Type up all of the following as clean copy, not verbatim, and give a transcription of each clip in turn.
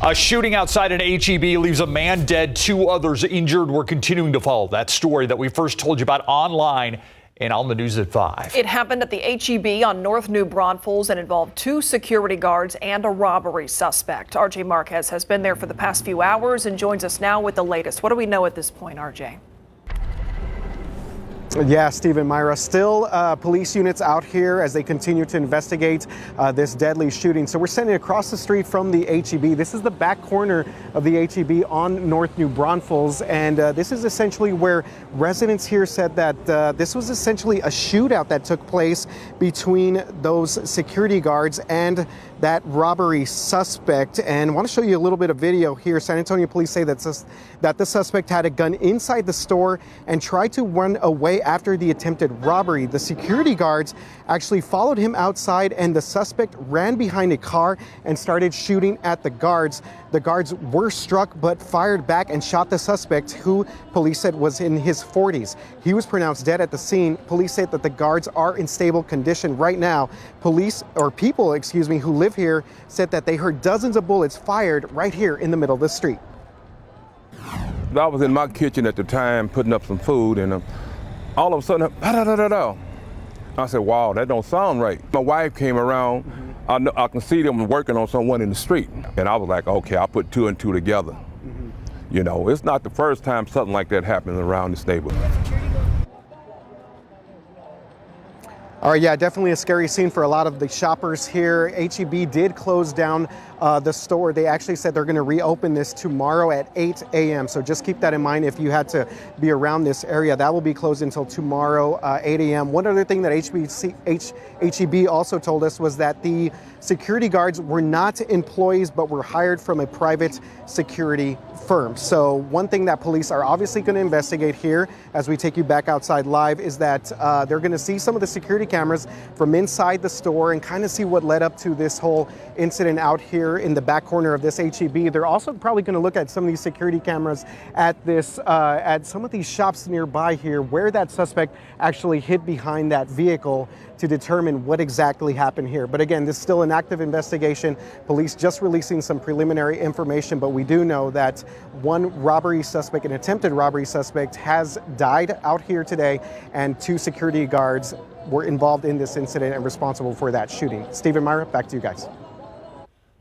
A shooting outside an HEB leaves a man dead, 2 others injured. We're continuing to follow that story that we first told you about online and on the news at 5. It happened at the HEB on North New Braunfels and involved 2 security guards and a robbery suspect. RJ Marquez has been there for the past few hours and joins us now with the latest. What do we know at this point, RJ? Yeah, Steve and Myra, still police units out here as they continue to investigate this deadly shooting. So we're standing across the street from the HEB. This is the back corner of the HEB on North New Braunfels, and this is essentially where residents here said that this was essentially a shootout that took place between those security guards and that robbery suspect. And I want to show you a little bit of video here. San Antonio police say that the suspect had a gun inside the store and tried to run away after the attempted robbery. The security guards actually followed him outside, and the suspect ran behind a car and started shooting at the guards. The guards were struck but fired back and shot the suspect, who police said was in his 40s. He was pronounced dead at the scene. Police said that the guards are in stable condition right now. People who live here said that they heard dozens of bullets fired right here in the middle of the street. I was in my kitchen at the time putting up some food, and all of a sudden, I said, wow, that don't sound right. My wife came around. I can see them working on someone in the street. And I was like, okay, I'll put 2 and 2 together. You know, it's not the first time something like that happens around this neighborhood. All right, yeah, definitely a scary scene for a lot of the shoppers here. HEB did close down the store. They actually said they're going to reopen this tomorrow at 8 a.m. So just keep that in mind if you had to be around this area. That will be closed until tomorrow, 8 a.m. One other thing that HEB also told us was that the security guards were not employees, but were hired from a private security firm. So one thing that police are obviously going to investigate here as we take you back outside live is that they're going to see some of the security cameras from inside the store and kind of see what led up to this whole incident out here in the back corner of this HEB. They're also probably going to look at some of these security cameras at some of these shops nearby here where that suspect actually hid behind that vehicle to determine what exactly happened here. But again, this is still an active investigation. Police just releasing some preliminary information, but we do know that one an attempted robbery suspect has died out here today, and 2 security guards were involved in this incident and responsible for that shooting. Steve and Myra, back to you guys.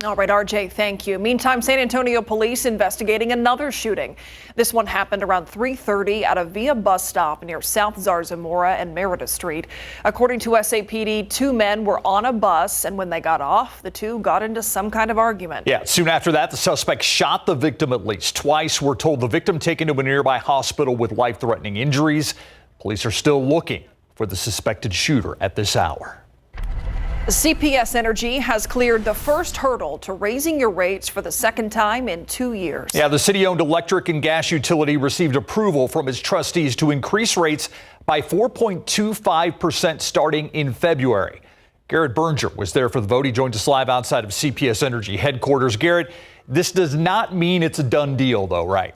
All right, RJ, thank you. Meantime, San Antonio police investigating another shooting. This one happened around 3:30 at a Via bus stop near South Zarzamora and Meredith Street. According to SAPD, 2 men were on a bus, and when they got off, the 2 got into some kind of argument. Yeah, soon after that, the suspect shot the victim at least twice. We're told the victim taken to a nearby hospital with life-threatening injuries. Police are still looking for the suspected shooter at this hour. CPS Energy has cleared the first hurdle to raising your rates for the second time in 2 years. Yeah, the city-owned electric and gas utility received approval from its trustees to increase rates by 4.25% starting in February. Garrett Berger was there for the vote. He joins us live outside of CPS Energy headquarters. Garrett, this does not mean it's a done deal, though, right?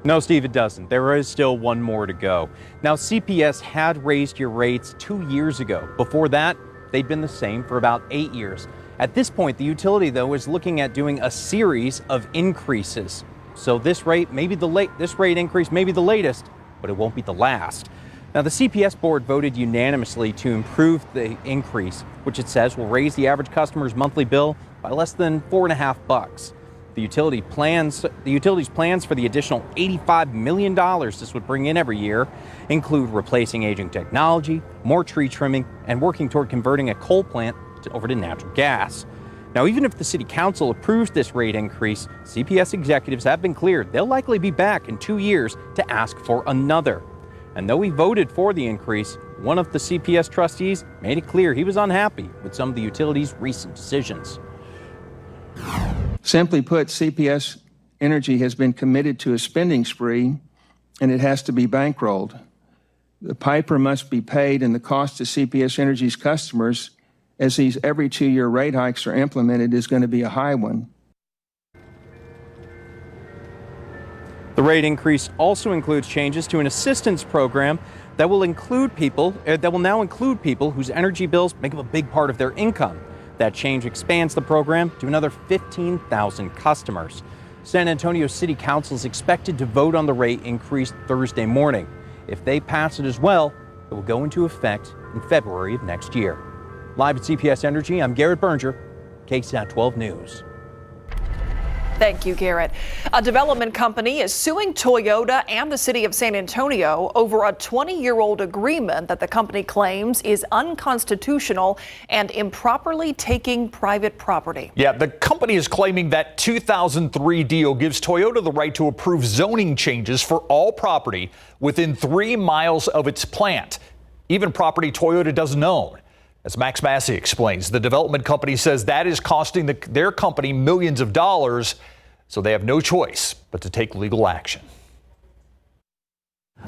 No, Steve, it doesn't. There is still one more to go. Now, CPS had raised your rates 2 years ago. Before that, they'd been the same for about 8 years. At this point, the utility, though, is looking at doing a series of increases. So this rate increase may be the latest, but it won't be the last. Now, the CPS board voted unanimously to improve the increase, which it says will raise the average customer's monthly bill by less than $4.50. The utility's plans for the additional $85 million this would bring in every year include replacing aging technology, more tree trimming, and working toward converting a coal plant over to natural gas. Now, even if the city council approves this rate increase, CPS executives have been cleared they'll likely be back in 2 years to ask for another. And though he voted for the increase, one of the CPS trustees made it clear he was unhappy with some of the utility's recent decisions. Simply put, CPS Energy has been committed to a spending spree, and it has to be bankrolled. The piper must be paid, and the cost to CPS Energy's customers, as these every 2-year rate hikes are implemented, is going to be a high one. The rate increase also includes changes to an assistance program that will now include people whose energy bills make up a big part of their income. That change expands the program to another 15,000 customers. San Antonio City Council is expected to vote on the rate increase Thursday morning. If they pass it as well, it will go into effect in February of next year. Live at CPS Energy, I'm Garrett Berger, KSAT 12 News. Thank you, Garrett. A development company is suing Toyota and the city of San Antonio over a 20-year-old agreement that the company claims is unconstitutional and improperly taking private property. Yeah, the company is claiming that 2003 deal gives Toyota the right to approve zoning changes for all property within 3 miles of its plant, even property Toyota doesn't own. As Max Massey explains, the development company says that is costing their company millions of dollars, so they have no choice but to take legal action.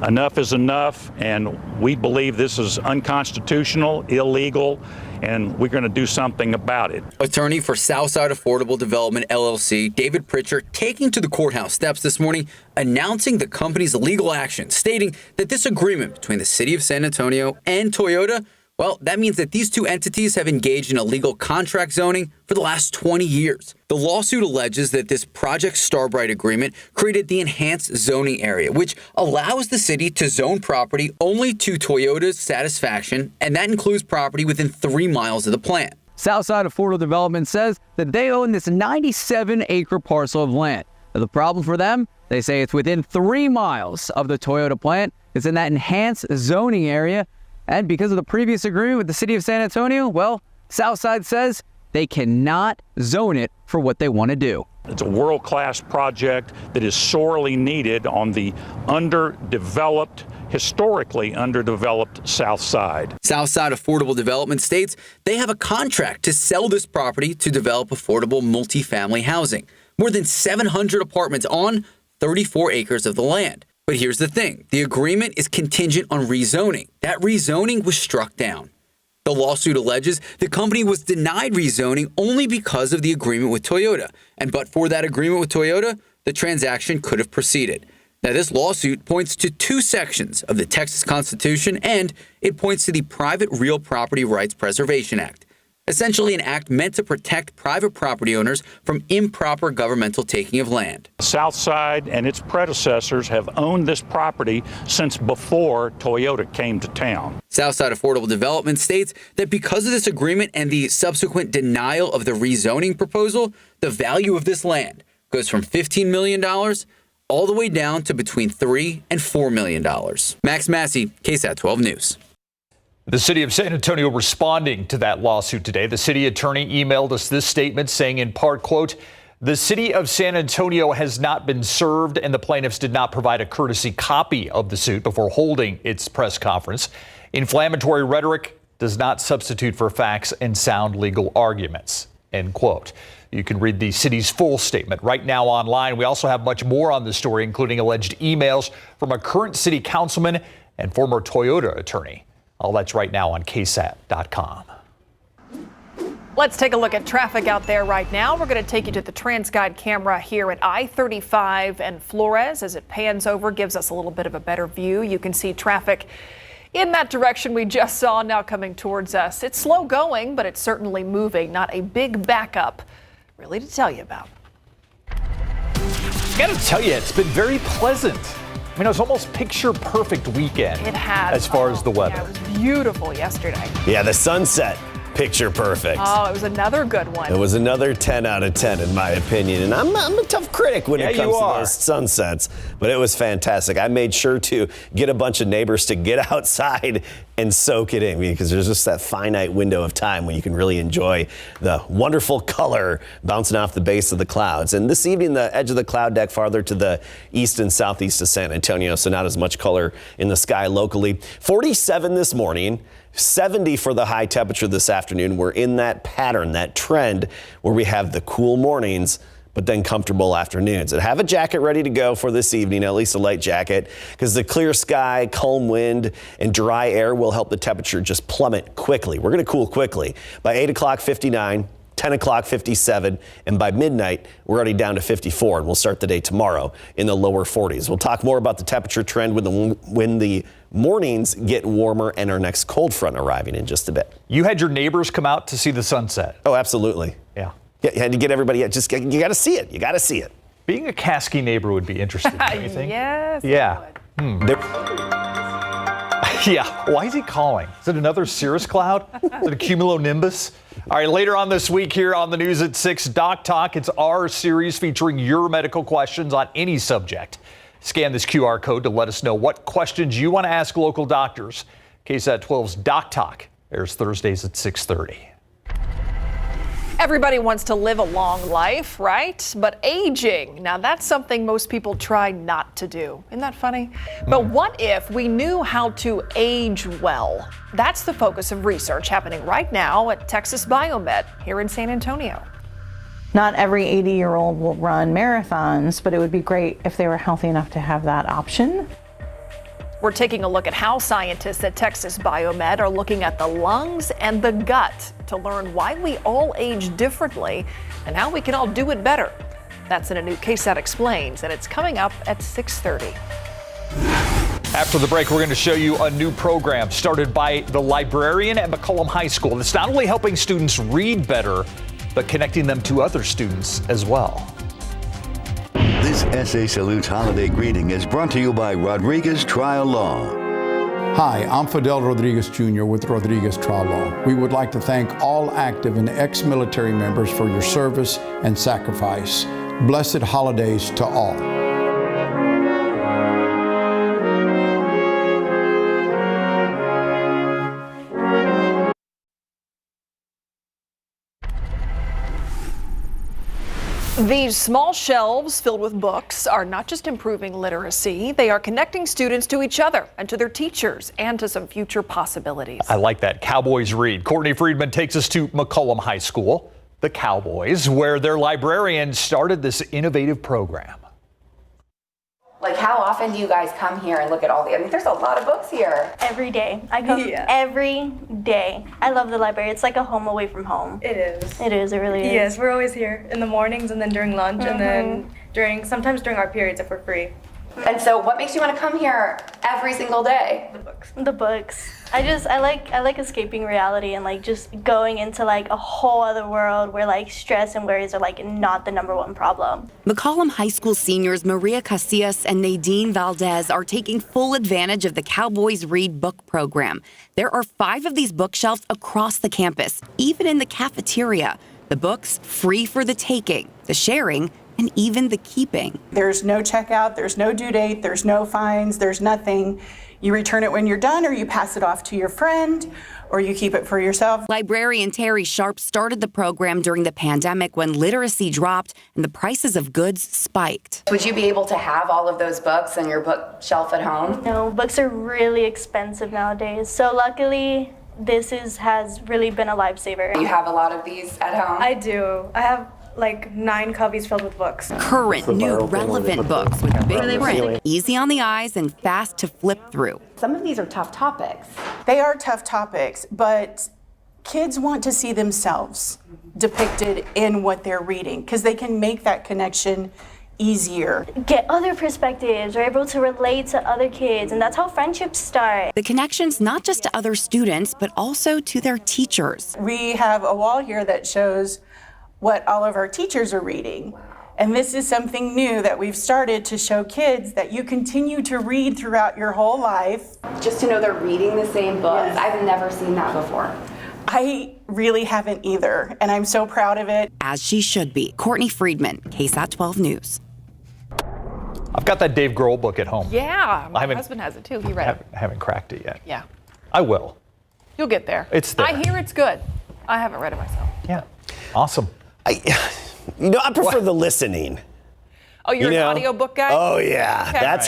Enough is enough, and we believe this is unconstitutional, illegal, and we're going to do something about it. Attorney for Southside Affordable Development, LLC, David Pritchard, taking to the courthouse steps this morning, announcing the company's legal action, stating that this agreement between the city of San Antonio and Toyota, well, that means that these two entities have engaged in illegal contract zoning for the last 20 years. The lawsuit alleges that this Project Starbright agreement created the enhanced zoning area, which allows the city to zone property only to Toyota's satisfaction, and that includes property within 3 miles of the plant. Southside Affordable Development says that they own this 97-acre parcel of land. Now, the problem for them, they say it's within 3 miles of the Toyota plant. It's in that enhanced zoning area. And because of the previous agreement with the city of San Antonio, well, Southside says they cannot zone it for what they want to do. It's a world-class project that is sorely needed on the underdeveloped, historically underdeveloped South Side. Southside Affordable Development states they have a contract to sell this property to develop affordable multifamily housing. More than 700 apartments on 34 acres of the land. But here's the thing. The agreement is contingent on rezoning. That rezoning was struck down. The lawsuit alleges the company was denied rezoning only because of the agreement with Toyota. And but for that agreement with Toyota, the transaction could have proceeded. Now, this lawsuit points to 2 sections of the Texas Constitution, and it points to the Private Real Property Rights Preservation Act. Essentially an act meant to protect private property owners from improper governmental taking of land. Southside and its predecessors have owned this property since before Toyota came to town. Southside Affordable Development states that because of this agreement and the subsequent denial of the rezoning proposal, the value of this land goes from $15 million all the way down to between $3 and $4 million. Max Massey, KSAT 12 News. The city of San Antonio responding to that lawsuit today. The city attorney emailed us this statement saying in part, quote, "The city of San Antonio has not been served and the plaintiffs did not provide a courtesy copy of the suit before holding its press conference. Inflammatory rhetoric does not substitute for facts and sound legal arguments," end quote. You can read the city's full statement right now online. We also have much more on the story, including alleged emails from a current city councilman and former Toyota attorney. All that's right now on KSAT.com. Let's take a look at traffic out there right now. We're going to take you to the TransGuide camera here at I-35 and Flores. As it pans over, gives us a little bit of a better view. You can see traffic in that direction we just saw now coming towards us. It's slow going, but it's certainly moving. Not a big backup really to tell you about. I got to tell you, it's been very pleasant. I mean, it was almost picture perfect weekend. It has. As far as the weather. Yeah, it was beautiful yesterday. Yeah, the sunset, picture perfect. Oh, it was another good one. It was another 10 out of 10 in my opinion. And I'm a tough critic when it comes to those sunsets, but it was fantastic. I made sure to get a bunch of neighbors to get outside and soak it in, because there's just that finite window of time when you can really enjoy the wonderful color bouncing off the base of the clouds. And this evening, the edge of the cloud deck farther to the east and southeast of San Antonio, so not as much color in the sky locally. 47 this morning. 70 for the high temperature this afternoon. We're in that pattern, that trend where we have the cool mornings, but then comfortable afternoons. And have a jacket ready to go for this evening, at least a light jacket, because the clear sky, calm wind, and dry air will help the temperature just plummet quickly. We're going to cool quickly. By 8 o'clock, 59. 10 o'clock, 57, and by midnight, we're already down to 54, and we'll start the day tomorrow in the lower 40s. We'll talk more about the temperature trend when the mornings get warmer and our next cold front arriving in just a bit. You had your neighbors come out to see the sunset. Oh, absolutely. Yeah. You had to get everybody, you got to see it. You got to see it. Being a Caskey neighbor would be interesting, don't you think? Yes. Yeah. Yeah. Why is he calling? Is it another cirrus cloud? Is it a cumulonimbus? All right, later on this week here on the News at 6, Doc Talk. It's our series featuring your medical questions on any subject. Scan this QR code to let us know what questions you want to ask local doctors. KSAT 12's Doc Talk airs Thursdays at 6:30. Everybody wants to live a long life, right? But aging, now that's something most people try not to do. Isn't that funny? But what if we knew how to age well? That's the focus of research happening right now at Texas Biomed here in San Antonio. Not every 80-year-old will run marathons, but it would be great if they were healthy enough to have that option. We're taking a look at how scientists at Texas Biomed are looking at the lungs and the gut to learn why we all age differently and how we can all do it better. That's in a new KSAT Explains, and it's coming up at 6:30. After the break, we're going to show you a new program started by the librarian at McCollum High School that's not only helping students read better, but connecting them to other students as well. This SA Salutes holiday greeting is brought to you by Rodriguez Trial Law. Hi, I'm Fidel Rodriguez Jr. with Rodriguez Trial Law. We would like to thank all active and ex-military members for your service and sacrifice. Blessed holidays to all. These small shelves filled with books are not just improving literacy, they are connecting students to each other and to their teachers and to some future possibilities. I like that. Cowboys Read. Courtney Friedman takes us to McCollum High School, the Cowboys, where their librarian started this innovative program. Like, how often do you guys come here and look at all the, I mean, there's a lot of books here. Every day. I come every day. I love the library. It's like a home away from home. It is. It is, it really is. Yes, we're always here in the mornings and then during lunch and then sometimes during our periods if we're free. And so what makes you want to come here every single day? The books. The books. I like escaping reality and like just going into like a whole other world where like stress and worries are like not the #1 problem. McCollum High School seniors Maria Casillas and Nadine Valdez are taking full advantage of the Cowboys Read book program. There are 5 of these bookshelves across the campus, even in the cafeteria. The books free for the taking, the sharing, and even the keeping. There's no checkout, there's no due date, there's no fines, there's nothing. You return it when you're done, or you pass it off to your friend, or you keep it for yourself. Librarian Terry Sharp started the program during the pandemic when literacy dropped and the prices of goods spiked. Would you be able to have all of those books on your bookshelf at home? No, books are really expensive nowadays. So luckily, this has really been a lifesaver. You have a lot of these at home? I do. I have like 9 cubbies filled with books. Current, new, relevant books with big print, easy on the eyes, and fast to flip through. Some of these are tough topics. They are tough topics, but kids want to see themselves depicted in what they're reading because they can make that connection easier. Get other perspectives, are able to relate to other kids, and that's how friendships start. The connection's not just to other students, but also to their teachers. We have a wall here that shows what all of our teachers are reading. And this is something new that we've started to show kids that you continue to read throughout your whole life. Just to know they're reading the same books. Yes. I've never seen that before. I really haven't either, and I'm so proud of it. As she should be. Courtney Friedman, KSAT 12 News. I've got that Dave Grohl book at home. Yeah, my husband has it too. He read it. I haven't cracked it yet. Yeah. I will. You'll get there. It's there. I hear it's good. I haven't read it myself. Yeah. Awesome. I prefer the listening. Oh, you're an audiobook guy? Oh yeah, Okay. that's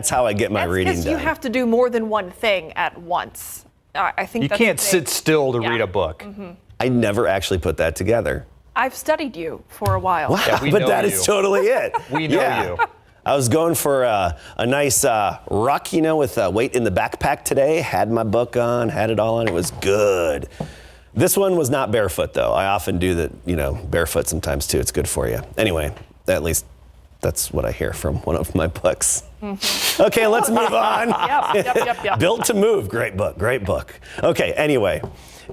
how I get my reading done. You have to do more than one thing at once. I think you can't sit still to read a book. Mm-hmm. I never actually put that together. I've studied you for a while. Wow, yeah, but that is totally it. We know you. I was going for a nice ruck, with weight in the backpack today. Had my book on, had it all on. It was good. This one was not barefoot, though. I often do that, barefoot sometimes, too. It's good for you. Anyway, at least that's what I hear from one of my books. Okay, let's move on. Yep. Built to Move. Great book. Okay, anyway.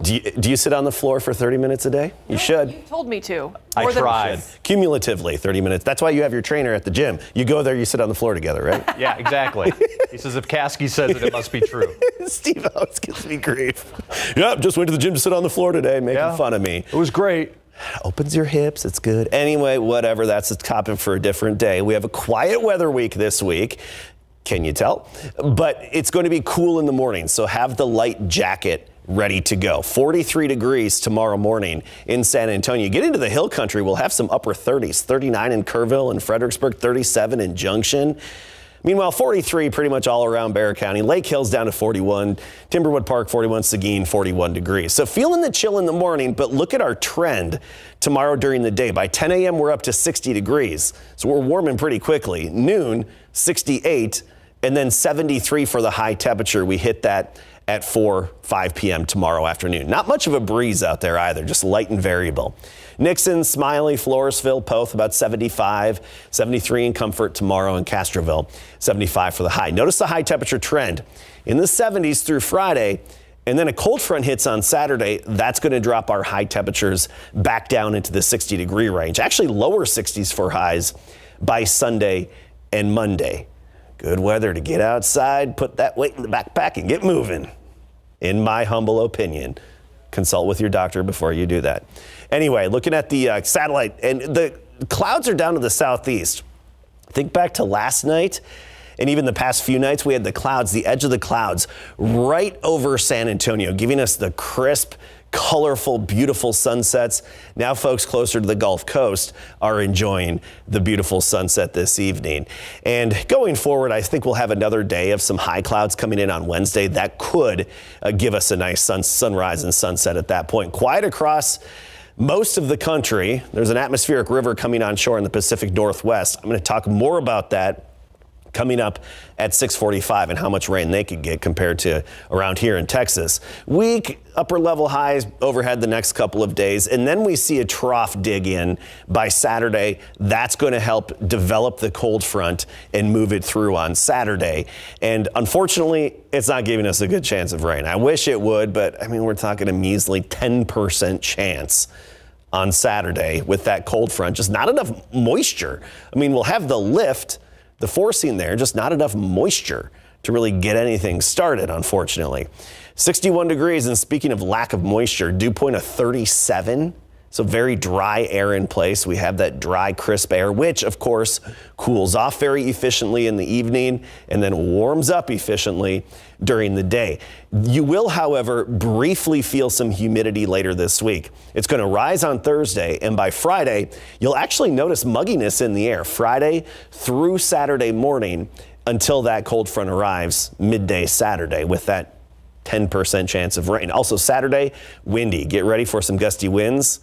Do you sit on the floor for 30 minutes a day? You should. You told me to. I tried. Cumulatively, 30 minutes. That's why you have your trainer at the gym. You go there, you sit on the floor together, right? Yeah, exactly. He says if Caskey says it, it must be true. Steve always gives me grief. Yep, just went to the gym to sit on the floor today, making fun of me. It was great. Opens your hips, it's good. Anyway, whatever, that's a topic for a different day. We have a quiet weather week this week. Can you tell? But it's going to be cool in the morning, so have the light jacket ready to go. 43 degrees tomorrow morning in San Antonio. Get into the hill country, we'll have some upper 30s, 39 in Kerrville and Fredericksburg, 37 in Junction. Meanwhile, 43 pretty much all around Bexar County. Lake Hill's down to 41, Timberwood Park 41, Seguin 41 degrees. So feeling the chill in the morning, but look at our trend tomorrow during the day. By 10 a.m. we're up to 60 degrees. So we're warming pretty quickly. Noon, 68, and then 73 for the high temperature. We hit that at 5 p.m. tomorrow afternoon. Not much of a breeze out there either, just light and variable. Nixon, Smiley, Floresville, Poth about 75, 73 in Comfort tomorrow in Castroville, 75 for the high. Notice the high temperature trend in the 70s through Friday, and then a cold front hits on Saturday. That's going to drop our high temperatures back down into the 60 degree range. Actually lower 60s for highs by Sunday and Monday. Good weather to get outside, put that weight in the backpack and get moving, in my humble opinion. Consult with your doctor before you do that. Anyway, looking at the satellite, and the clouds are down to the southeast. Think back to last night, and even the past few nights, we had the clouds, the edge of the clouds, right over San Antonio, giving us the crisp, colorful, beautiful sunsets. Now folks closer to the Gulf Coast are enjoying the beautiful sunset this evening. And going forward, I think we'll have another day of some high clouds coming in on Wednesday. That could give us a nice sunrise and sunset at that point. Quiet across most of the country. There's an atmospheric river coming on shore in the Pacific Northwest. I'm going to talk more about that coming up at 6:45 and how much rain they could get compared to around here in Texas. Weak upper level highs overhead the next couple of days, and then we see a trough dig in by Saturday. That's going to help develop the cold front and move it through on Saturday. And unfortunately, it's not giving us a good chance of rain. I wish it would, but I mean, we're talking a measly 10% chance on Saturday with that cold front. Just not enough moisture. I mean, we'll have the lift, the forcing there, just not enough moisture to really get anything started, unfortunately. 61 degrees, and speaking of lack of moisture, dew point of 37. So very dry air in place. We have that dry, crisp air, which of course cools off very efficiently in the evening and then warms up efficiently during the day. You will, however, briefly feel some humidity later this week. It's going to rise on Thursday, and by Friday, you'll actually notice mugginess in the air Friday through Saturday morning until that cold front arrives midday Saturday with that 10% chance of rain. Also Saturday, windy. Get ready for some gusty winds.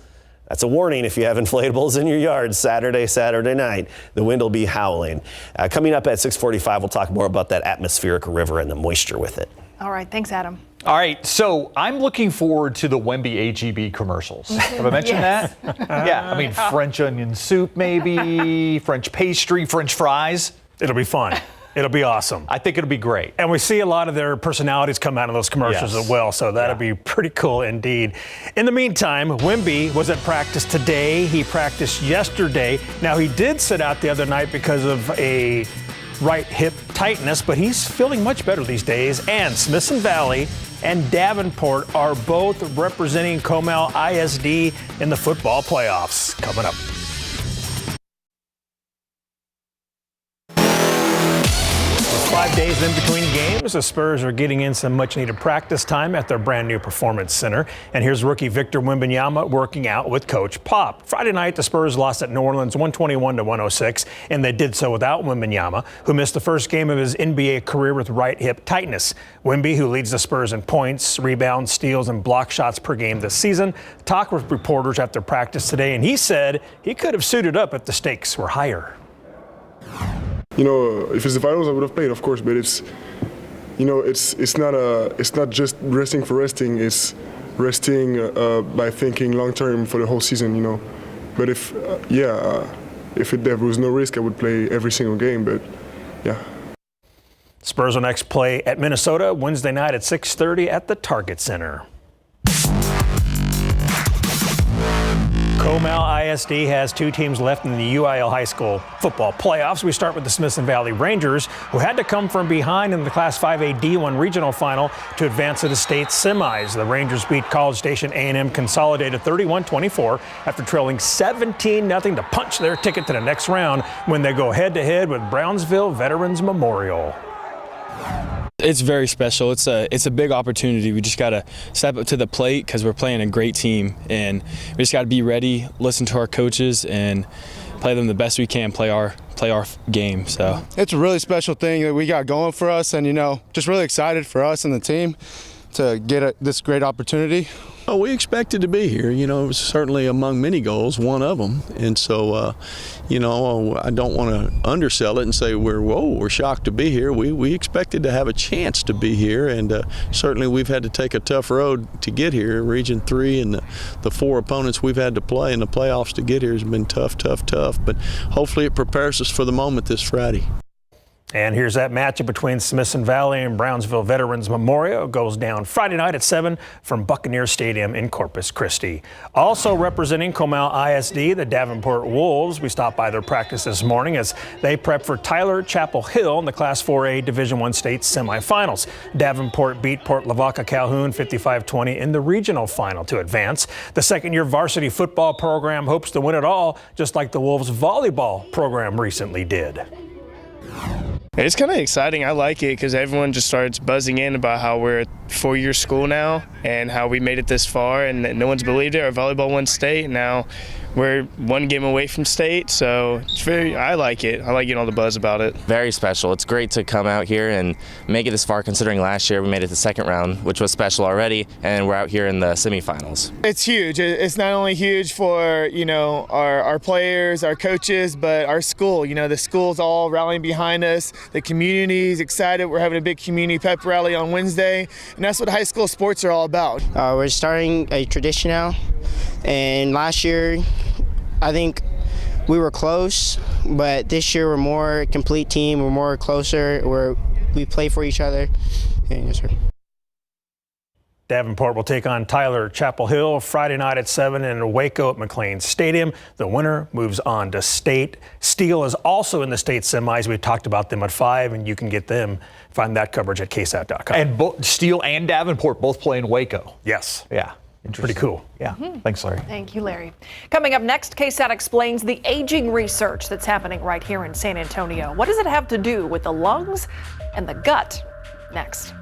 That's a warning if you have inflatables in your yard Saturday night. The wind will be howling. Coming up at 6:45, we'll talk more about that atmospheric river and the moisture with it. All right. Thanks, Adam. All right. So I'm looking forward to the Wemby HEB commercials. Have I mentioned that? Yeah. I mean, French onion soup, maybe, French pastry, French fries. It'll be fun. It'll be awesome. I think it'll be great. And we see a lot of their personalities come out of those commercials as well, so that'll be pretty cool indeed. In the meantime, Wemby was at practice today. He practiced yesterday. Now, he did sit out the other night because of a right hip tightness, but he's feeling much better these days. And Smithson Valley and Davenport are both representing Comal ISD in the football playoffs. Coming up. 5 days in between games, the Spurs are getting in some much-needed practice time at their brand-new Performance Center. And here's rookie Victor Wembanyama working out with Coach Pop. Friday night, the Spurs lost at New Orleans 121-106, and they did so without Wembanyama, who missed the first game of his NBA career with right hip tightness. Wemby, who leads the Spurs in points, rebounds, steals, and block shots per game this season, talked with reporters after practice today, and he said he could have suited up if the stakes were higher. You know, if it's the finals, I would have played, of course. But it's, you know, it's not just resting for resting. It's resting by thinking long term for the whole season, you know. But if there was no risk, I would play every single game. But yeah. Spurs will next play at Minnesota Wednesday night at 6:30 at the Target Center. Comal ISD has two teams left in the UIL high school football playoffs. We start with the Smithson Valley Rangers, who had to come from behind in the Class 5A D1 regional final to advance to the state semis. The Rangers beat College Station A&M Consolidated 31-24 after trailing 17-0 to punch their ticket to the next round when they go head-to-head with Brownsville Veterans Memorial. It's very special. It's a big opportunity. We just got to step up to the plate because we're playing a great team, and we just got to be ready, listen to our coaches, and play them the best we can, play our game. So it's a really special thing that we got going for us, and just really excited for us and the team to get this great opportunity. Oh, we expected to be here. It was certainly among many goals, one of them. And so, I don't want to undersell it and say we're shocked to be here. We expected to have a chance to be here, and certainly we've had to take a tough road to get here. Region 3 and the 4 opponents we've had to play in the playoffs to get here has been tough. But hopefully it prepares us for the moment this Friday. And here's that matchup between Smithson Valley and Brownsville Veterans Memorial. It goes down Friday night at 7 from Buccaneer Stadium in Corpus Christi. Also representing Comal ISD, the Davenport Wolves. We stopped by their practice this morning as they prep for Tyler Chapel Hill in the Class 4A Division I state semifinals. Davenport beat Port Lavaca Calhoun 55-20 in the regional final to advance. The second-year varsity football program hopes to win it all, just like the Wolves volleyball program recently did. It's kind of exciting. I like it because everyone just starts buzzing in about how we're a 4-year school now and how we made it this far, and no one's believed it. Our volleyball won state. Now we're one game away from state, so I like it. I like getting all the buzz about it. Very special. It's great to come out here and make it this far, considering last year we made it the second round, which was special already, and we're out here in the semifinals. It's huge. It's not only huge for our players, our coaches, but our school. The school's all rallying behind us. The community's excited. We're having a big community pep rally on Wednesday, and that's what high school sports are all about. We're starting a tradition now, and last year I think we were close, but this year we're more complete team. We're more closer. We play for each other. And yes, sir. Davenport will take on Tyler Chapel Hill Friday night at 7 in Waco at McLean Stadium. The winner moves on to state. Steele is also in the state semis. We talked about them at 5, and you can find that coverage at KSAT.com. And Steele and Davenport both play in Waco. Yes. Yeah. Pretty cool. Yeah. Thanks, Larry. Thank you, Larry. Coming up next, KSAT explains the aging research that's happening right here in San Antonio. What does it have to do with the lungs and the gut? Next.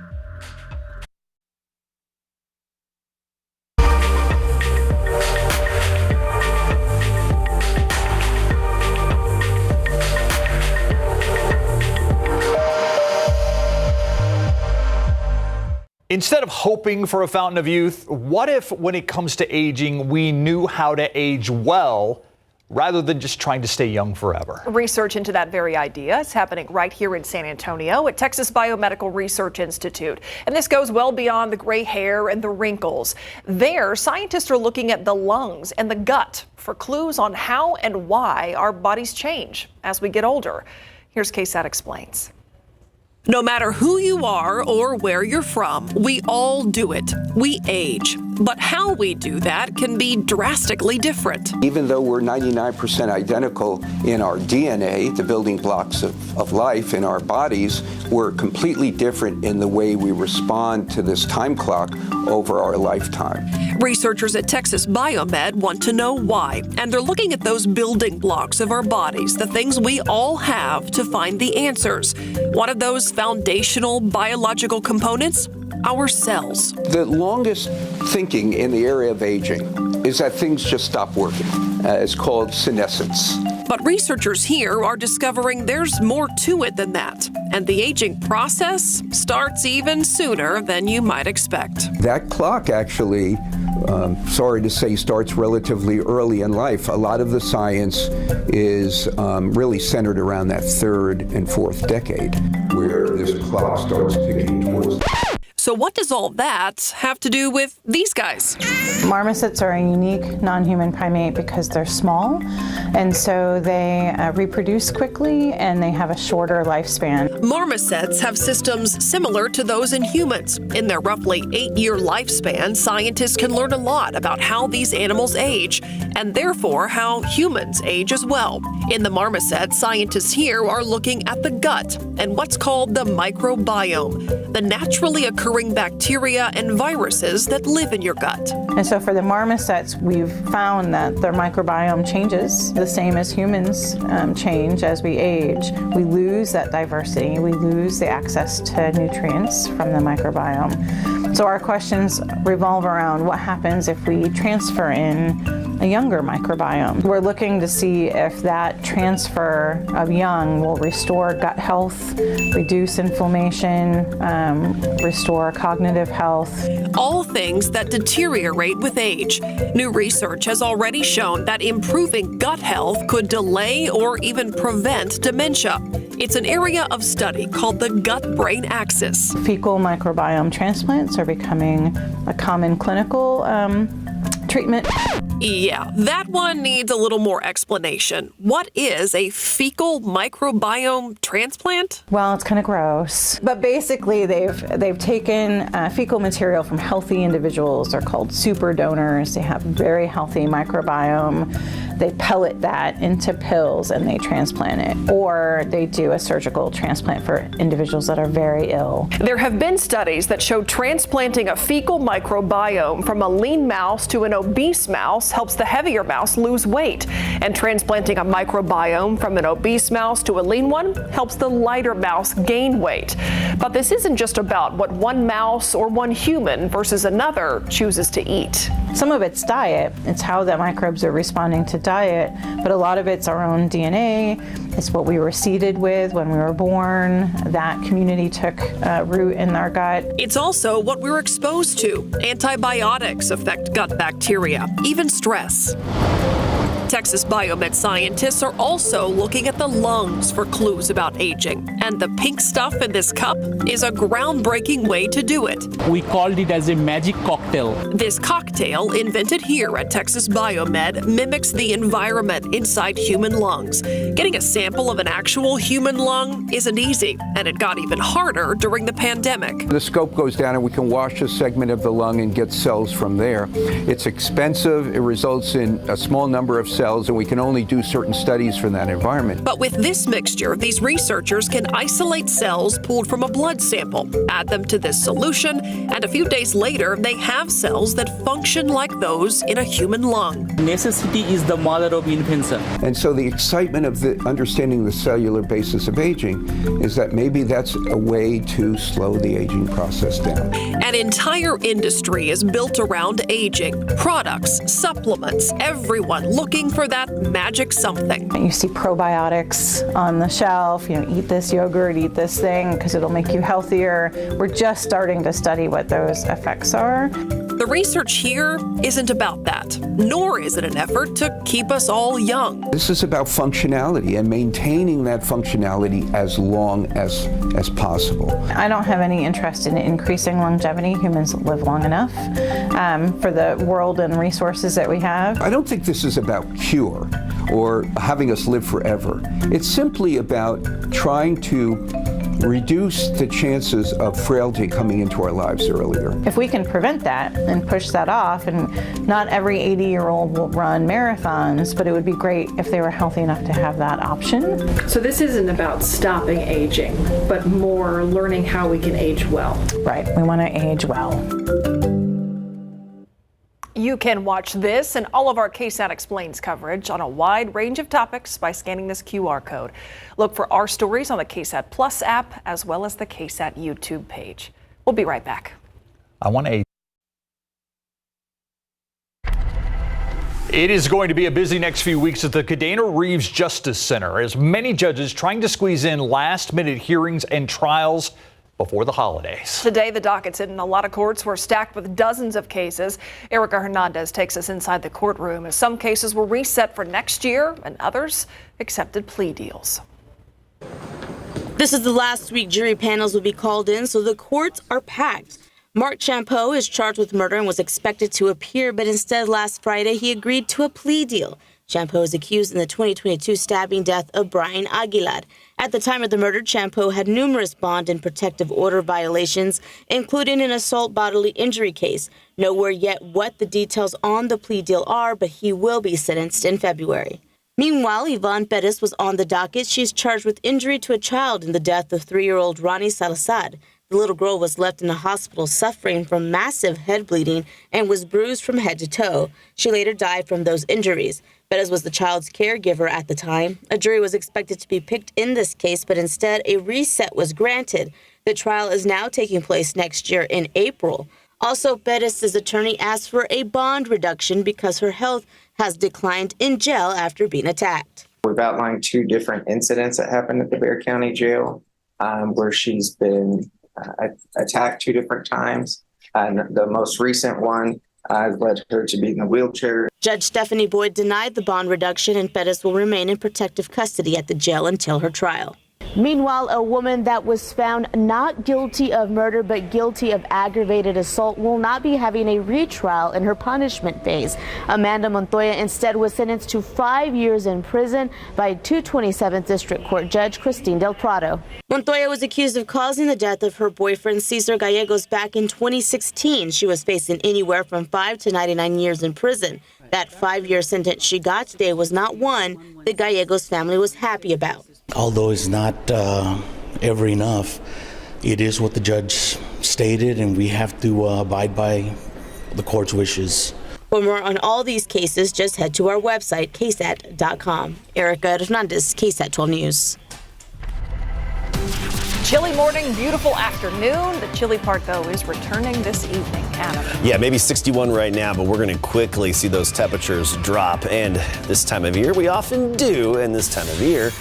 Instead of hoping for a fountain of youth, what if when it comes to aging, we knew how to age well rather than just trying to stay young forever? Research into that very idea is happening right here in San Antonio at Texas Biomedical Research Institute. And this goes well beyond the gray hair and the wrinkles. There, scientists are looking at the lungs and the gut for clues on how and why our bodies change as we get older. Here's KSAT Explains. No matter who you are or where you're from, we all do it. We age. But how we do that can be drastically different. Even though we're 99% identical in our DNA, the building blocks of life in our bodies, we're completely different in the way we respond to this time clock over our lifetime. Researchers at Texas Biomed want to know why, and they're looking at those building blocks of our bodies, the things we all have, to find the answers. One of those foundational biological components? Our cells. The longest thinking in the area of aging is that things just stop working. It's called senescence. But researchers here are discovering there's more to it than that. And the aging process starts even sooner than you might expect. That clock actually, sorry to say, starts relatively early in life. A lot of the science is really centered around that third and fourth decade, where this clock starts ticking towards. So what does all that have to do with these guys? Marmosets are a unique non-human primate because they're small, and so they reproduce quickly and they have a shorter lifespan. Marmosets have systems similar to those in humans. In their roughly 8-year lifespan, scientists can learn a lot about how these animals age, and therefore how humans age as well. In the marmoset, scientists here are looking at the gut and what's called the microbiome, the naturally occurring bacteria and viruses that live in your gut. And so for the marmosets, we've found that their microbiome changes the same as humans change as we age. We lose that diversity, we lose the access to nutrients from the microbiome. So our questions revolve around what happens if we transfer in a younger microbiome. We're looking to see if that transfer of young will restore gut health, reduce inflammation, restore cognitive health. All things that deteriorate with age. New research has already shown that improving gut health could delay or even prevent dementia. It's an area of study called the gut-brain axis. Fecal microbiome transplants are becoming a common clinical treatment. Yeah, that one needs a little more explanation. What is a fecal microbiome transplant? Well, it's kind of gross, but basically they've taken fecal material from healthy individuals. They're called super donors. They have very healthy microbiome. They pellet that into pills and they transplant it, or they do a surgical transplant for individuals that are very ill. There have been studies that show transplanting a fecal microbiome from a lean mouse to an obese mouse helps the heavier mouse lose weight, and transplanting a microbiome from an obese mouse to a lean one helps the lighter mouse gain weight. But this isn't just about what one mouse or one human versus another chooses to eat. Some of it's diet. It's how the microbes are responding to diet, but a lot of it's our own DNA. It's what we were seeded with when we were born. That community took root in our gut. It's also what we're exposed to. Antibiotics affect gut bacteria, even stress. Texas biomed scientists are also looking at the lungs for clues about aging. And the pink stuff in this cup is a groundbreaking way to do it. We called it as a magic cocktail. This cocktail, invented here at Texas Biomed, mimics the environment inside human lungs. Getting a sample of an actual human lung isn't easy, and it got even harder during the pandemic. The scope goes down and we can wash a segment of the lung and get cells from there. It's expensive. It results in a small number of cells, and we can only do certain studies for that environment. But with this mixture, these researchers can isolate cells pulled from a blood sample, add them to this solution, and a few days later, they have cells that function like those in a human lung. Necessity is the mother of invention. And so the excitement of understanding the cellular basis of aging is that maybe that's a way to slow the aging process down. An entire industry is built around aging. Products, supplements, everyone looking for that magic something. You see probiotics on the shelf, eat this yogurt, eat this thing, because it'll make you healthier. We're just starting to study what those effects are. The research here isn't about that, nor is it an effort to keep us all young. This is about functionality and maintaining that functionality as long as possible. I don't have any interest in increasing longevity. Humans live long enough for the world and resources that we have. I don't think this is about cure or having us live forever. It's simply about trying to reduce the chances of frailty coming into our lives earlier. If we can prevent that and push that off, and not every 80-year-old will run marathons, but it would be great if they were healthy enough to have that option. So this isn't about stopping aging, but more learning how we can age well. Right, we want to age well. You can watch this and all of our KSAT Explains coverage on a wide range of topics by scanning this QR code. Look for our stories on the KSAT Plus app as well as the KSAT YouTube page. We'll be right back. It is going to be a busy next few weeks at the Cadena Reeves Justice Center as many judges trying to squeeze in last-minute hearings and trials before the holidays. Today, the dockets in a lot of courts were stacked with dozens of cases. Erica Hernandez takes us inside the courtroom as some cases were reset for next year and others accepted plea deals. This is the last week jury panels will be called in, so the courts are packed. Mark Champeau is charged with murder and was expected to appear, but instead last Friday he agreed to a plea deal. Champeau is accused in the 2022 stabbing death of Brian Aguilar. At the time of the murder, Champeau had numerous bond and protective order violations, including an assault bodily injury case. Nowhere yet what the details on the plea deal are, but he will be sentenced in February. Meanwhile, Yvonne Perez was on the docket. She's charged with injury to a child in the death of 3-year-old Ronnie Salazar. The little girl was left in the hospital suffering from massive head bleeding and was bruised from head to toe. She later died from those injuries. Perez was the child's caregiver at the time. A jury was expected to be picked in this case, but instead a reset was granted. The trial is now taking place next year in April. Also, Perez's attorney asked for a bond reduction because her health has declined in jail after being attacked. We've outlined 2 different incidents that happened at the Bexar County Jail where she's been attacked 2 different times. And the most recent one led her to be in a wheelchair. Judge Stephanie Boyd denied the bond reduction, and Perez will remain in protective custody at the jail until her trial. Meanwhile, a woman that was found not guilty of murder but guilty of aggravated assault will not be having a retrial in her punishment phase. Amanda Montoya instead was sentenced to 5 years in prison by 227th District Court Judge Christine Del Prado. Montoya was accused of causing the death of her boyfriend Cesar Gallegos back in 2016. She was facing anywhere from 5 to 99 years in prison. That 5-year sentence she got today was not one the Gallegos family was happy about. Although it's not ever enough, it is what the judge stated, and we have to abide by the court's wishes. For more on all these cases, just head to our website, KSAT.com. Erica Hernandez, KSAT 12 News. Chilly morning, beautiful afternoon. The chilly part, though, is returning this evening. Adam. Yeah, maybe 61 right now, but we're going to quickly see those temperatures drop. And this time of year, we often do. And this time of year,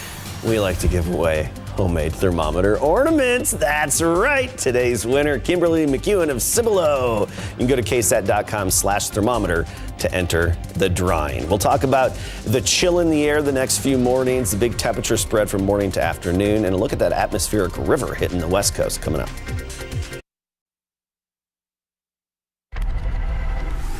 we like to give away homemade thermometer ornaments. That's right. Today's winner, Kimberly McEwen of Cibolo. You can go to ksat.com/thermometer to enter the drawing. We'll talk about the chill in the air the next few mornings, the big temperature spread from morning to afternoon, and a look at that atmospheric river hitting the West Coast coming up.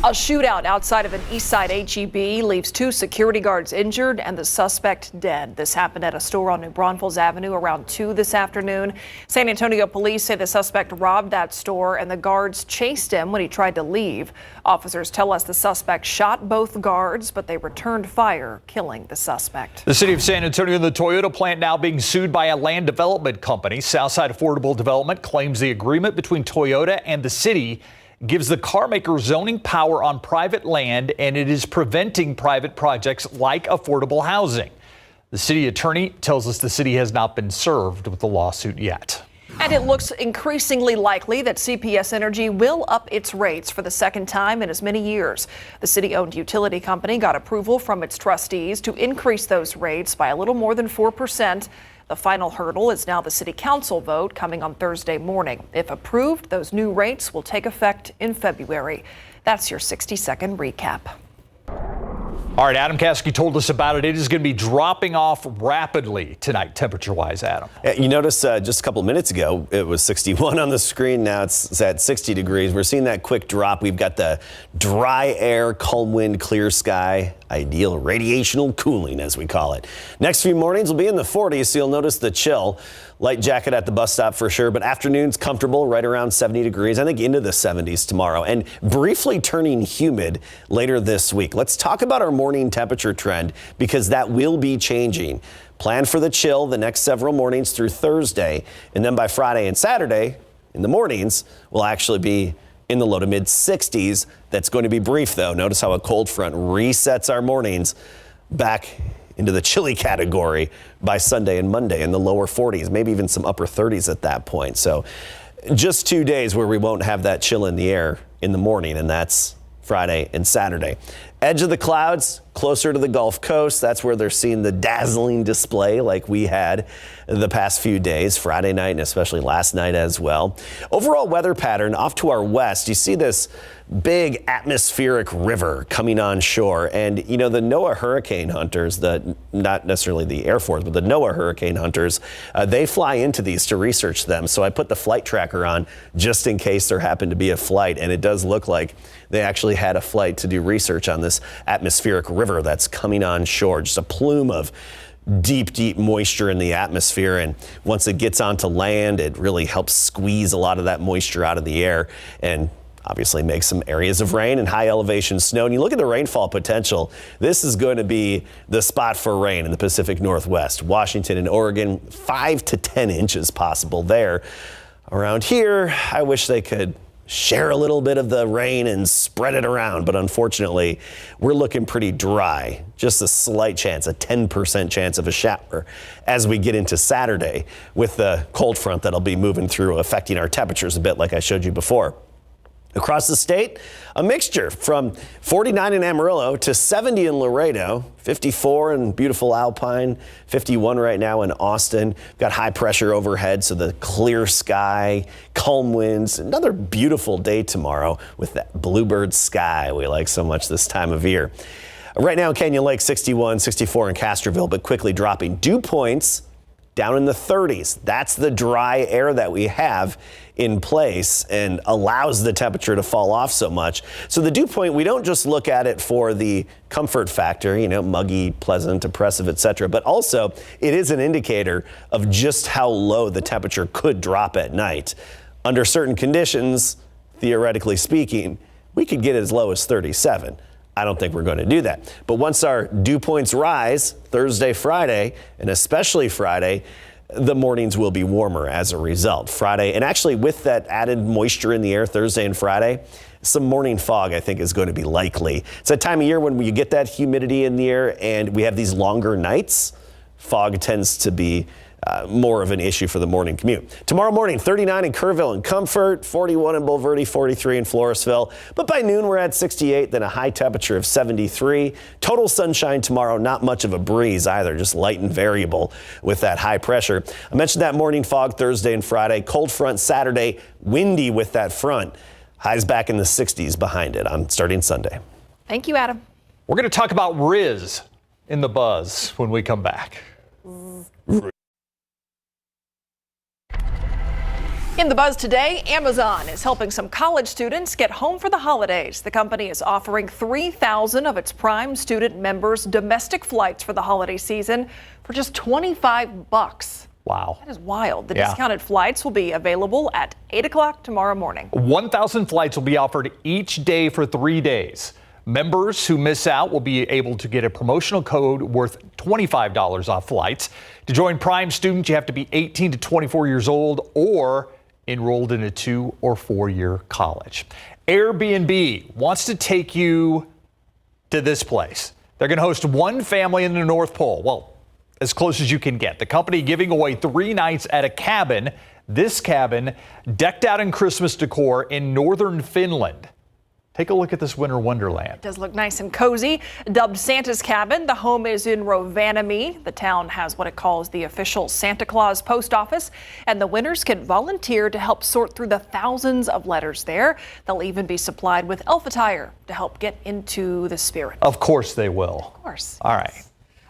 A shootout outside of an Eastside HEB leaves 2 security guards injured and the suspect dead. This happened at a store on New Braunfels Avenue around 2 this afternoon. San Antonio police say the suspect robbed that store and the guards chased him when he tried to leave. Officers tell us the suspect shot both guards, but they returned fire, killing the suspect. The city of San Antonio and the Toyota plant now being sued by a land development company. Southside Affordable Development claims the agreement between Toyota and the city gives the car maker zoning power on private land, and it is preventing private projects like affordable housing. The city attorney tells us the city has not been served with the lawsuit yet. And it looks increasingly likely that CPS Energy will up its rates for the second time in as many years. The city-owned utility company got approval from its trustees to increase those rates by a little more than 4%. The final hurdle is now the city council vote coming on Thursday morning. If approved, those new rates will take effect in February. That's your 60-second recap. All right, Adam Caskey told us about it. It is going to be dropping off rapidly tonight, temperature-wise, Adam. You notice just a couple of minutes ago, it was 61 on the screen. Now it's at 60 degrees. We're seeing that quick drop. We've got the dry air, calm wind, clear sky, ideal radiational cooling, as we call it. Next few mornings will be in the 40s, so you'll notice the chill. Light jacket at the bus stop for sure, but afternoons comfortable, right around 70 degrees. I think into the 70s tomorrow, and briefly turning humid later this week. Let's talk about our morning temperature trend, because that will be changing. Plan for the chill the next several mornings through Thursday, and then by Friday and Saturday in the mornings, we'll actually be in the low to mid 60s. That's going to be brief, though. Notice how a cold front resets our mornings back into the chilly category by Sunday and Monday in the lower 40s, maybe even some upper 30s at that point. So just 2 days where we won't have that chill in the air in the morning, and that's Friday and Saturday. Edge of the clouds, closer to the Gulf Coast. That's where they're seeing the dazzling display like we had the past few days, Friday night and especially last night as well. Overall weather pattern off to our west. You see this big atmospheric river coming on shore. And, you know, the NOAA hurricane hunters, not necessarily the Air Force, but the NOAA hurricane hunters, they fly into these to research them. So I put the flight tracker on just in case there happened to be a flight. And it does look like they actually had a flight to do research on this atmospheric river that's coming on shore. Just a plume of deep moisture in the atmosphere, and once it gets onto land, it really helps squeeze a lot of that moisture out of the air and obviously makes some areas of rain and high elevation snow. And you look at the rainfall potential, this is going to be the spot for rain in the Pacific Northwest. Washington and Oregon, 5 to 10 inches possible there. Around here, I wish they could share a little bit of the rain and spread it around, but unfortunately, we're looking pretty dry. Just a slight chance, a 10% chance of a shower as we get into Saturday with the cold front that'll be moving through, affecting our temperatures a bit like I showed you before. Across the state, a mixture from 49 in Amarillo to 70 in Laredo, 54 in beautiful Alpine, 51 right now in Austin. We've got high pressure overhead, so the clear sky, calm winds. Another beautiful day tomorrow with that bluebird sky we like so much this time of year. Right now in Canyon Lake, 61, 64 in Castroville, but quickly dropping. Dew points down in the 30s. That's the dry air that we have in place and allows the temperature to fall off so much. So the dew point, we don't just look at it for the comfort factor, you know, muggy, pleasant, oppressive, etc., but also it is an indicator of just how low the temperature could drop at night. Under certain conditions, theoretically speaking, we could get as low as 37. I don't think we're going to do that. But once our dew points rise, Thursday, Friday, and especially Friday, the mornings will be warmer as a result. Friday, and actually with that added moisture in the air Thursday and Friday, some morning fog I think is going to be likely. It's that time of year when you get that humidity in the air and we have these longer nights. Fog tends to be more of an issue for the morning commute. Tomorrow morning, 39 in Kerrville and Comfort, 41 in Bulverde, 43 in Floresville. But by noon, we're at 68, then a high temperature of 73. Total sunshine tomorrow, not much of a breeze either, just light and variable with that high pressure. I mentioned that morning fog Thursday and Friday, cold front Saturday, windy with that front. Highs back in the 60s behind it on starting Sunday. Thank you, Adam. We're going to talk about Riz in the buzz when we come back. In the buzz today, Amazon is helping some college students get home for the holidays. The company is offering 3,000 of its Prime student members domestic flights for the holiday season for just $25. Wow. That is wild. The discounted flights will be available at 8 o'clock tomorrow morning. 1,000 flights will be offered each day for 3 days. Members who miss out will be able to get a promotional code worth $25 off flights. To join Prime students, you have to be 18 to 24 years old or enrolled in a 2 or 4 year college. Airbnb wants to take you to this place. They're going to host one family in the North Pole. Well, as close as you can get. The company giving away 3 nights at a cabin. This cabin decked out in Christmas decor in northern Finland. Take a look at this winter wonderland. It does look nice and cozy. Dubbed Santa's Cabin, the home is in Rovaniemi. The town has what it calls the official Santa Claus post office, and the winners can volunteer to help sort through the thousands of letters there. They'll even be supplied with elf attire to help get into the spirit. Of course they will. Of course. All right.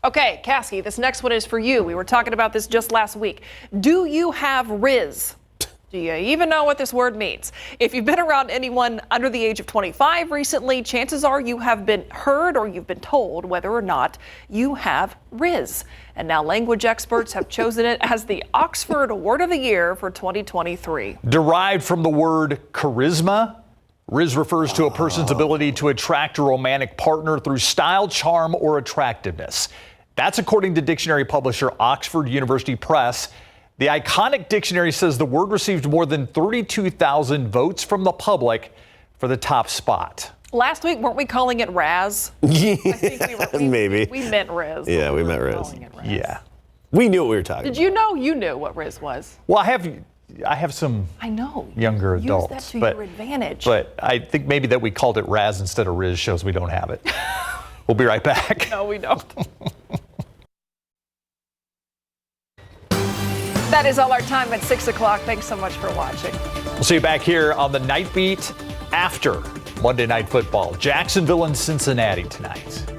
Okay, Cassie, this next one is for you. We were talking about this just last week. Do you have Riz? Do you even know what this word means? If you've been around anyone under the age of 25 recently, chances are you have been heard or you've been told whether or not you have Riz. And now language experts have chosen it as the Oxford Word of the Year for 2023. Derived from the word charisma, Riz refers to a person's ability to attract a romantic partner through style, charm, or attractiveness. That's according to dictionary publisher Oxford University Press. The iconic dictionary says the word received more than 32,000 votes from the public for the top spot. Last week, weren't we calling it Raz? Maybe. We meant Riz. Yeah, we meant Riz. Yeah. We knew what we were talking about. Did you know you knew what Riz was? Well, I have some younger adults. Use that to your advantage. But I think maybe that we called it Raz instead of Riz shows we don't have it. We'll be right back. No, we don't. That is all our time at 6 o'clock. Thanks so much for watching. We'll see you back here on the Night Beat after Monday Night Football, Jacksonville and Cincinnati tonight.